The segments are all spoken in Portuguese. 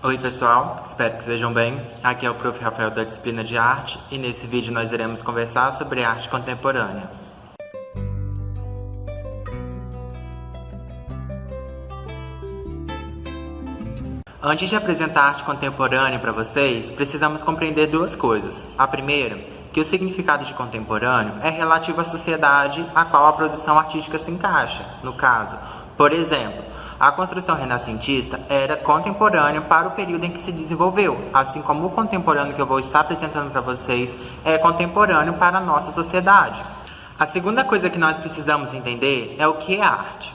Oi pessoal, espero que estejam bem. Aqui é o Prof. Rafael da disciplina de arte e nesse vídeo nós iremos conversar sobre arte contemporânea. Antes de apresentar a arte contemporânea para vocês, precisamos compreender duas coisas. A primeira, que o significado de contemporâneo é relativo à sociedade a qual a produção artística se encaixa. No caso, por exemplo, a construção renascentista era contemporânea para o período em que se desenvolveu, assim como o contemporâneo que eu vou estar apresentando para vocês é contemporâneo para a nossa sociedade. A segunda coisa que nós precisamos entender é o que é arte.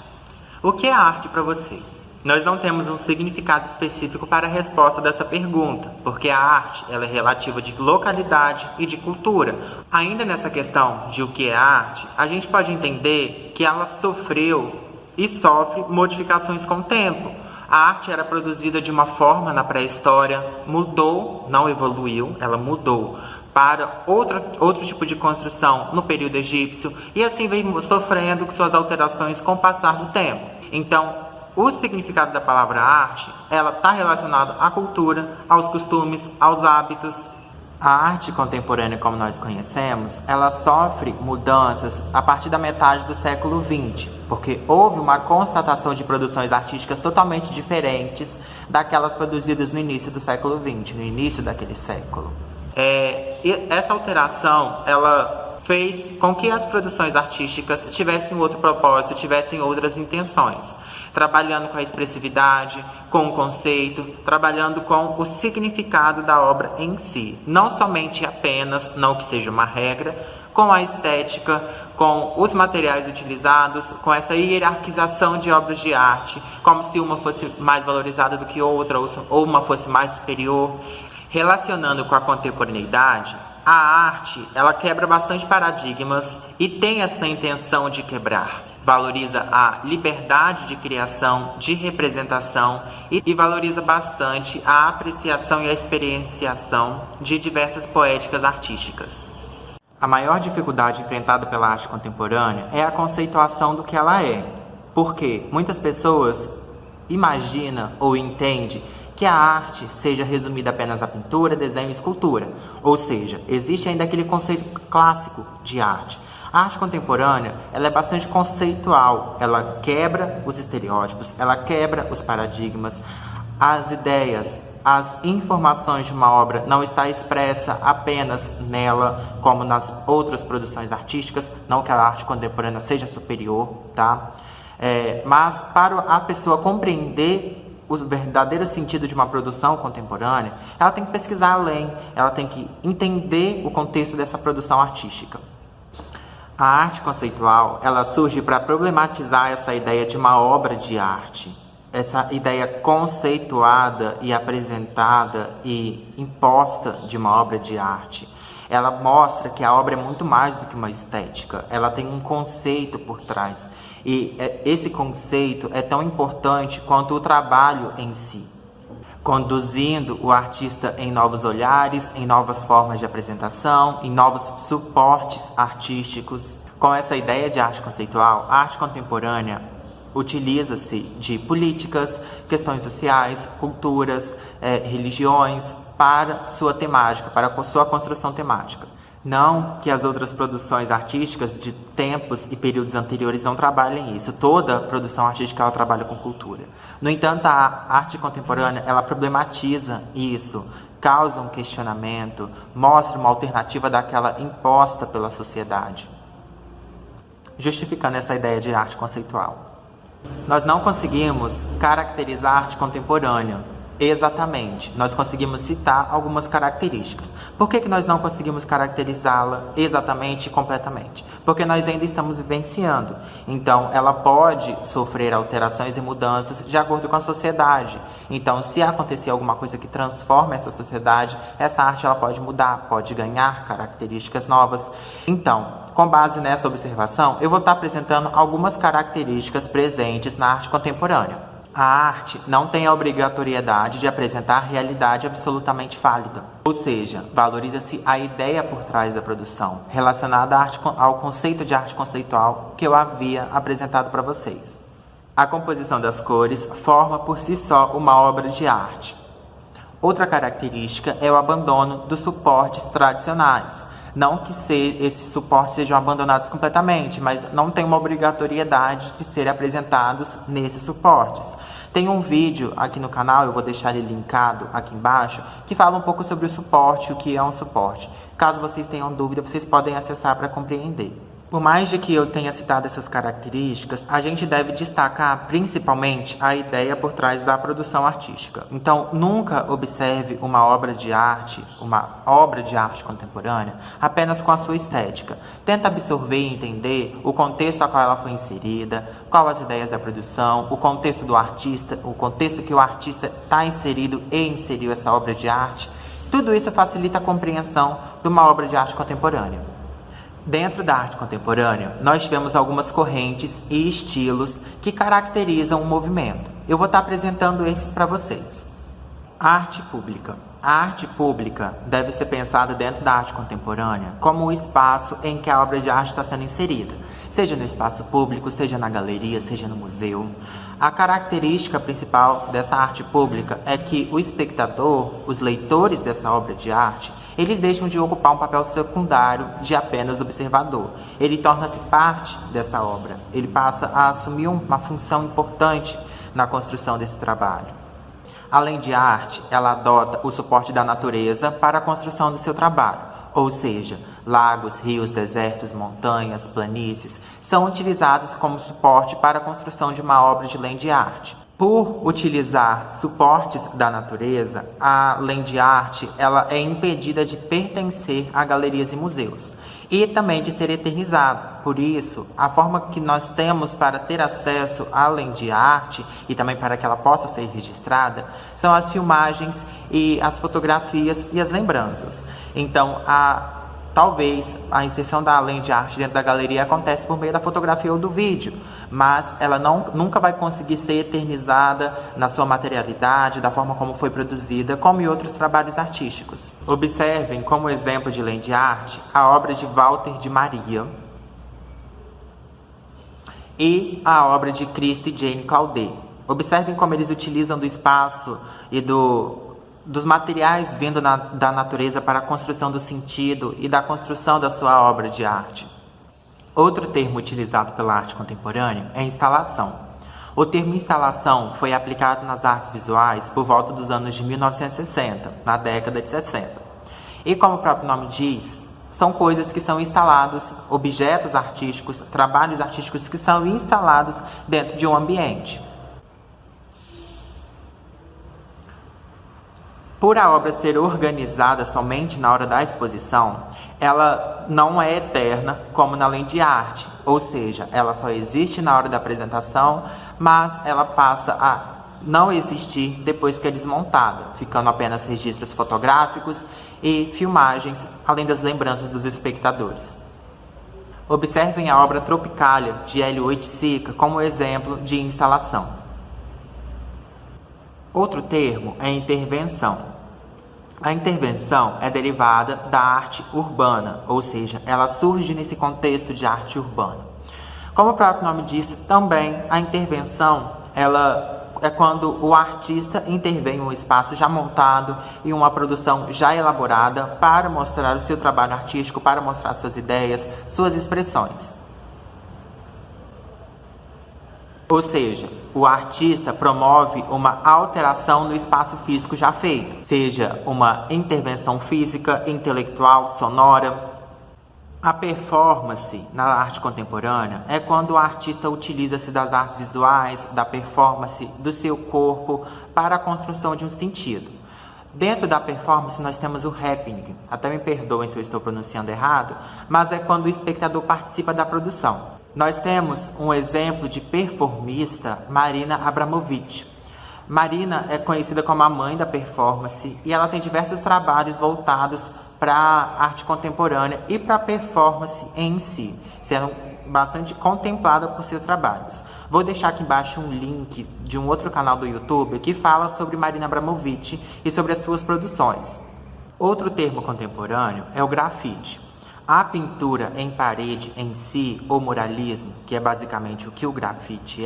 O que é arte para você? Nós não temos um significado específico para a resposta dessa pergunta, porque a arte ela é relativa de localidade e de cultura. Ainda nessa questão de o que é arte, a gente pode entender que ela sofreu e sofre modificações com o tempo. A arte era produzida de uma forma na pré-história, mudou, não evoluiu, ela mudou para outro tipo de construção no período egípcio e assim vem sofrendo suas alterações com o passar do tempo. Então, o significado da palavra arte, ela está relacionada à cultura, aos costumes, aos hábitos. A arte contemporânea, como nós conhecemos, ela sofre mudanças a partir da metade do século XX, porque houve uma constatação de produções artísticas totalmente diferentes daquelas produzidas no início do século XX, no início daquele século. E essa alteração, ela fez com que as produções artísticas tivessem outro propósito, tivessem outras intenções. Trabalhando com a expressividade, com o conceito, trabalhando com o significado da obra em si. Não somente apenas, não que seja uma regra, com a estética, com os materiais utilizados, com essa hierarquização de obras de arte, como se uma fosse mais valorizada do que outra, ou uma fosse mais superior. Relacionando com a contemporaneidade, a arte, ela quebra bastante paradigmas e tem essa intenção de quebrar. Valoriza a liberdade de criação, de representação e valoriza bastante a apreciação e a experienciação de diversas poéticas artísticas. A maior dificuldade enfrentada pela arte contemporânea é a conceituação do que ela é, porque muitas pessoas imaginam ou entendem que a arte seja resumida apenas a pintura, desenho e escultura, ou seja, existe ainda aquele conceito clássico de arte. A arte contemporânea, ela é bastante conceitual, ela quebra os estereótipos, ela quebra os paradigmas, as ideias, as informações de uma obra não está expressa apenas nela, como nas outras produções artísticas, não que a arte contemporânea seja superior, tá? Mas para a pessoa compreender o verdadeiro sentido de uma produção contemporânea, ela tem que pesquisar além, ela tem que entender o contexto dessa produção artística. A arte conceitual, ela surge para problematizar essa ideia de uma obra de arte, essa ideia conceituada e apresentada e imposta de uma obra de arte. Ela mostra que a obra é muito mais do que uma estética, ela tem um conceito por trás. E esse conceito é tão importante quanto o trabalho em si, conduzindo o artista em novos olhares, em novas formas de apresentação, em novos suportes artísticos. Com essa ideia de arte conceitual, a arte contemporânea utiliza-se de políticas, questões sociais, culturas, religiões para sua temática, para sua construção temática. Não que as outras produções artísticas de tempos e períodos anteriores não trabalhem isso. Toda produção artística ela trabalha com cultura. No entanto, a arte contemporânea ela problematiza isso, causa um questionamento, mostra uma alternativa daquela imposta pela sociedade, justificando essa ideia de arte conceitual. Nós não conseguimos caracterizar a arte contemporânea. Exatamente, nós conseguimos citar algumas características. Por que nós não conseguimos caracterizá-la exatamente e completamente? Porque nós ainda estamos vivenciando. Então, ela pode sofrer alterações e mudanças de acordo com a sociedade. Então, se acontecer alguma coisa que transforma essa sociedade, essa arte ela pode mudar, pode ganhar características novas. Então, com base nessa observação, eu vou estar apresentando algumas características presentes na arte contemporânea. A arte não tem a obrigatoriedade de apresentar realidade absolutamente válida, ou seja, valoriza-se a ideia por trás da produção, relacionada ao conceito de arte conceitual que eu havia apresentado para vocês. A composição das cores forma por si só uma obra de arte. Outra característica é o abandono dos suportes tradicionais. Não que esses suportes sejam abandonados completamente, mas não tem uma obrigatoriedade de serem apresentados nesses suportes. Tem um vídeo aqui no canal, eu vou deixar ele linkado aqui embaixo, que fala um pouco sobre o suporte, o que é um suporte. Caso vocês tenham dúvida, vocês podem acessar para compreender. Por mais de que eu tenha citado essas características, a gente deve destacar principalmente a ideia por trás da produção artística. Então, nunca observe uma obra de arte contemporânea apenas com a sua estética. Tenta absorver e entender o contexto a qual ela foi inserida, quais as ideias da produção, o contexto do artista, o contexto que o artista está inserido e inseriu essa obra de arte. Tudo isso facilita a compreensão de uma obra de arte contemporânea. Dentro da arte contemporânea, nós tivemos algumas correntes e estilos que caracterizam o movimento. Eu vou estar apresentando esses para vocês. A arte pública. A arte pública deve ser pensada dentro da arte contemporânea como o espaço em que a obra de arte está sendo inserida, seja no espaço público, seja na galeria, seja no museu. A característica principal dessa arte pública é que o espectador, os leitores dessa obra de arte, eles deixam de ocupar um papel secundário de apenas observador. Ele torna-se parte dessa obra. Ele passa a assumir uma função importante na construção desse trabalho. Além de arte, ela adota o suporte da natureza para a construção do seu trabalho. Ou seja, lagos, rios, desertos, montanhas, planícies são utilizados como suporte para a construção de uma obra de land art. Por utilizar suportes da natureza, a land art ela é impedida de pertencer a galerias e museus e também de ser eternizada. Por isso, a forma que nós temos para ter acesso à land art e também para que ela possa ser registrada são as filmagens e as fotografias e as lembranças. Então, talvez a inserção da land art dentro da galeria acontece por meio da fotografia ou do vídeo, mas ela nunca vai conseguir ser eternizada na sua materialidade, da forma como foi produzida, como em outros trabalhos artísticos. Observem como exemplo de land art a obra de Walter de Maria e a obra de Cristo e Jane Claudet. Observem como eles utilizam do espaço e dos materiais vindo da natureza para a construção do sentido e da construção da sua obra de arte. Outro termo utilizado pela arte contemporânea é instalação. O termo instalação foi aplicado nas artes visuais por volta dos anos de 1960, na década de 60. E como o próprio nome diz, são coisas que são instalados, objetos artísticos, trabalhos artísticos que são instalados dentro de um ambiente. Por a obra ser organizada somente na hora da exposição, ela não é eterna como na land art, ou seja, ela só existe na hora da apresentação, mas ela passa a não existir depois que é desmontada, ficando apenas registros fotográficos e filmagens, além das lembranças dos espectadores. Observem a obra Tropicalia, de Hélio Oiticica, como exemplo de instalação. Outro termo é intervenção. A intervenção é derivada da arte urbana, ou seja, ela surge nesse contexto de arte urbana. Como o próprio nome diz, também a intervenção ela é quando o artista intervém em um espaço já montado e uma produção já elaborada para mostrar o seu trabalho artístico, para mostrar suas ideias, suas expressões. Ou seja, o artista promove uma alteração no espaço físico já feito, seja uma intervenção física, intelectual, sonora. A performance na arte contemporânea é quando o artista utiliza-se das artes visuais, da performance, do seu corpo para a construção de um sentido. Dentro da performance nós temos o happening, até me perdoem se eu estou pronunciando errado, mas é quando o espectador participa da produção. Nós temos um exemplo de performista, Marina Abramovic. Marina é conhecida como a mãe da performance e ela tem diversos trabalhos voltados para a arte contemporânea e para a performance em si, sendo bastante contemplada por seus trabalhos. Vou deixar aqui embaixo um link de um outro canal do YouTube que fala sobre Marina Abramovic e sobre as suas produções. Outro termo contemporâneo é o grafite. A pintura em parede em si, ou muralismo, que é basicamente o que o grafite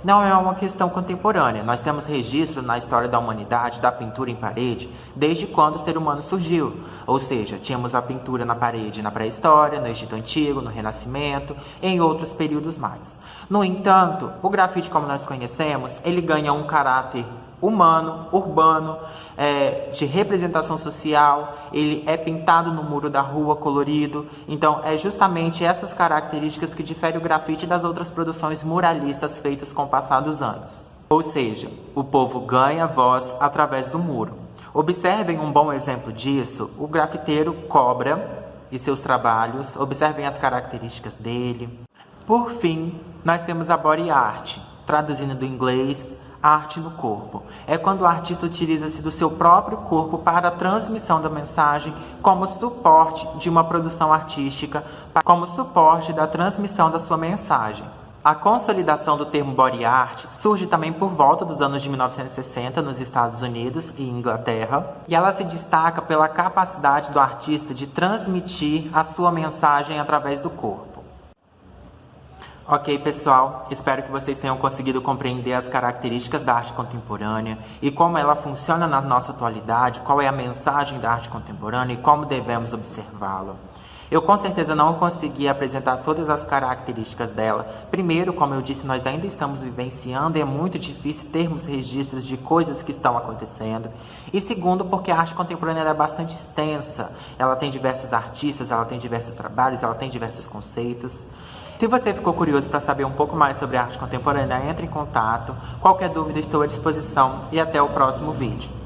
não é uma questão contemporânea. Nós temos registro na história da humanidade da pintura em parede desde quando o ser humano surgiu. Ou seja, tínhamos a pintura na parede na pré-história, no Egito Antigo, no Renascimento, em outros períodos mais. No entanto, o grafite como nós conhecemos, ele ganha um caráter humano, urbano, de representação social, ele é pintado no muro da rua, colorido. Então, é justamente essas características que diferem o grafite das outras produções muralistas feitas com o passar dos anos. Ou seja, o povo ganha voz através do muro. Observem um bom exemplo disso, o grafiteiro Cobra e seus trabalhos, observem as características dele. Por fim, nós temos a body art, traduzindo do inglês, arte no corpo. É quando o artista utiliza-se do seu próprio corpo para a transmissão da mensagem como suporte de uma produção artística, como suporte da transmissão da sua mensagem. A consolidação do termo body art surge também por volta dos anos de 1960 nos Estados Unidos e Inglaterra, e ela se destaca pela capacidade do artista de transmitir a sua mensagem através do corpo. Ok, pessoal, espero que vocês tenham conseguido compreender as características da arte contemporânea e como ela funciona na nossa atualidade, qual é a mensagem da arte contemporânea e como devemos observá-la. Eu com certeza não consegui apresentar todas as características dela. Primeiro, como eu disse, nós ainda estamos vivenciando e é muito difícil termos registros de coisas que estão acontecendo. E segundo, porque a arte contemporânea é bastante extensa. Ela tem diversos artistas, ela tem diversos trabalhos, ela tem diversos conceitos. Se você ficou curioso para saber um pouco mais sobre a arte contemporânea, entre em contato. Qualquer dúvida, estou à disposição e até o próximo vídeo.